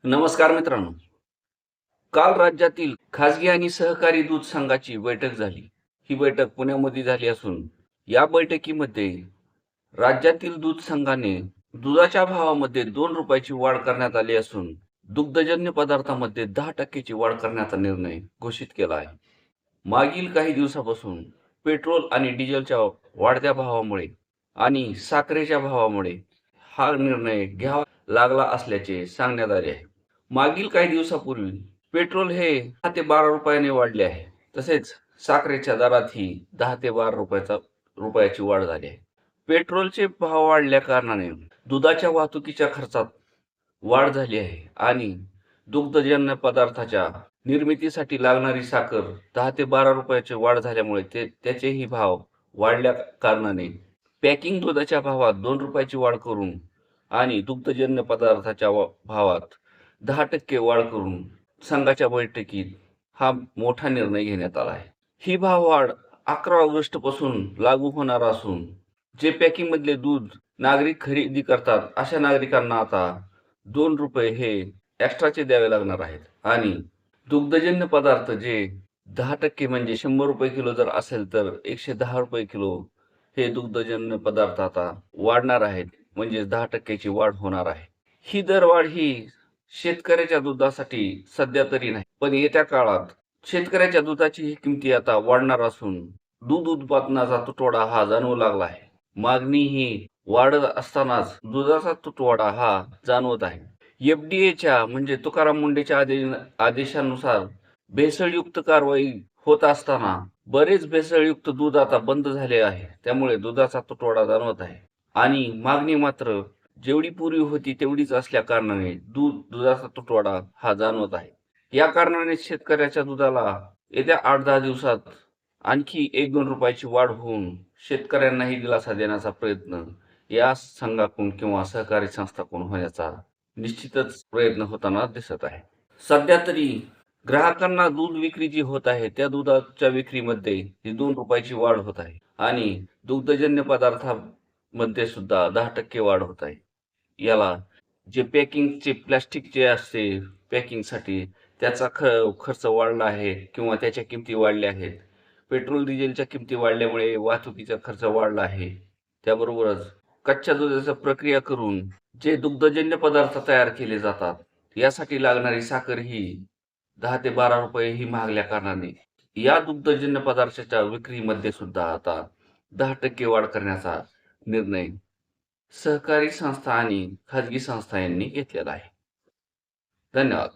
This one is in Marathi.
नमस्कार मित्रांनो. काल राज्यातील खासगी आणि सहकारी दूध संघाची बैठक झाली. ही बैठक पुण्यामध्ये झाली असून या बैठकीमध्ये राज्यातील दूध संघाने दुधाच्या भावामध्ये ₹2 वाढ करण्यात आली असून दुग्धजन्य पदार्थामध्ये 10% वाढ करण्याचा निर्णय घोषित केला आहे. मागील काही दिवसापासून पेट्रोल आणि डिझेलच्या वाढत्या भावामुळे आणि साखरेच्या भावामुळे हा निर्णय घ्यावा लागला असल्याचे सांगण्यात आले आहे. मागील काही दिवसापूर्वी पेट्रोल हे 10 ते 12 रुपयाने वाढले आहे. तसेच साखरेच्या दरातही 10 ते 12 रुपयाची वाढ झाली आहे. पेट्रोलचे भाव वाढल्या कारणाने दुधाच्या वाहतुकीच्या खर्चात वाढ झाली आहे आणि दुग्धजन्य पदार्थाच्या निर्मितीसाठी लागणारी साखर 10 ते 12 रुपयाची वाढ झाल्यामुळे त्याचेही भाव वाढल्या कारणाने पॅकिंग दुधाच्या भावात 2 रुपयाची वाढ करून आणि दुग्धजन्य पदार्थाच्या भावात 10% वाढ करून संघाच्या बैठकीत हा मोठा निर्णय घेण्यात आला आहे. ही भाववाढ 11 ऑगस्ट पासून लागू होणार असून जे पॅकिंग मधले दूध नागरिक खरेदी करतात अशा नागरिकांना आता 2 रुपये हे एक्स्ट्राचे द्यावे लागणार आहेत आणि दुग्धजन्य पदार्थ जे 10% म्हणजे 100 रुपये किलो जर असेल तर 110 रुपये किलो हे दुग्धजन्य पदार्थ आता वाढणार आहेत. म्हणजे 10%ची वाढ होणार आहे. ही दरवाढ ही शेतकऱ्याच्या दुधासाठी सध्या तरी नाही, पण येत्या काळात शेतकऱ्याच्या दुधाची किमती आता वाढणार असून दूध उत्पादनाचा तुटवडा हा जाणवू लागला आहे. मागणी ही वाढत असतानाच दुधाचा तुटवडा हा जाणवत आहे. एफडीएच्या म्हणजे तुकाराम मुंडेच्या आदेशानुसार भेसळयुक्त कारवाई होत असताना बरेच भेसळयुक्त दूध आता बंद झाले आहे. त्यामुळे दुधाचा तुटवडा जाणवत आहे आणि मागणी मात्र जेवढी पूर्वी होती तेवढीच असल्या कारणाने दुधाचा तुटवडा हा जाणवत आहे. या कारणाने शेतकऱ्याच्या दुधाला येत्या 8-10 दिवसात आणखी 1-2 रुपयाची वाढ होऊन शेतकऱ्यांनाही दिलासा देण्याचा प्रयत्न या संघाकडून किंवा सहकारी संस्थाकडून होण्याचा निश्चितच प्रयत्न होताना दिसत आहे. सध्या तरी ग्राहकांना दूध विक्री जी होत आहे त्या दुधाच्या विक्रीमध्ये ही 2 रुपयाची वाढ होत आहे आणि दुग्धजन्य पदार्थामध्ये सुद्धा 10% वाढ होत आहे. याला जे पॅकिंगचे प्लास्टिकचे असते पॅकिंगसाठी त्याचा खर्च वाढला आहे किंवा त्याच्या किमती वाढल्या आहेत. पेट्रोल डिझेलच्या किमती वाढल्यामुळे वाहतुकीचा खर्च वाढला आहे. त्याबरोबरच कच्च्या दुधाची प्रक्रिया करून जे दुग्धजन्य पदार्थ तयार केले जातात यासाठी लागणारी साखर ही 10 ते 12 रुपये ही महागल्या कारणाने या दुग्धजन्य पदार्थाच्या विक्रीमध्ये सुद्धा आता 10% वाढ करण्याचा निर्णय सहकारी संस्था आणि खाजगी संस्था यांनी घेतलेला आहे. धन्यवाद.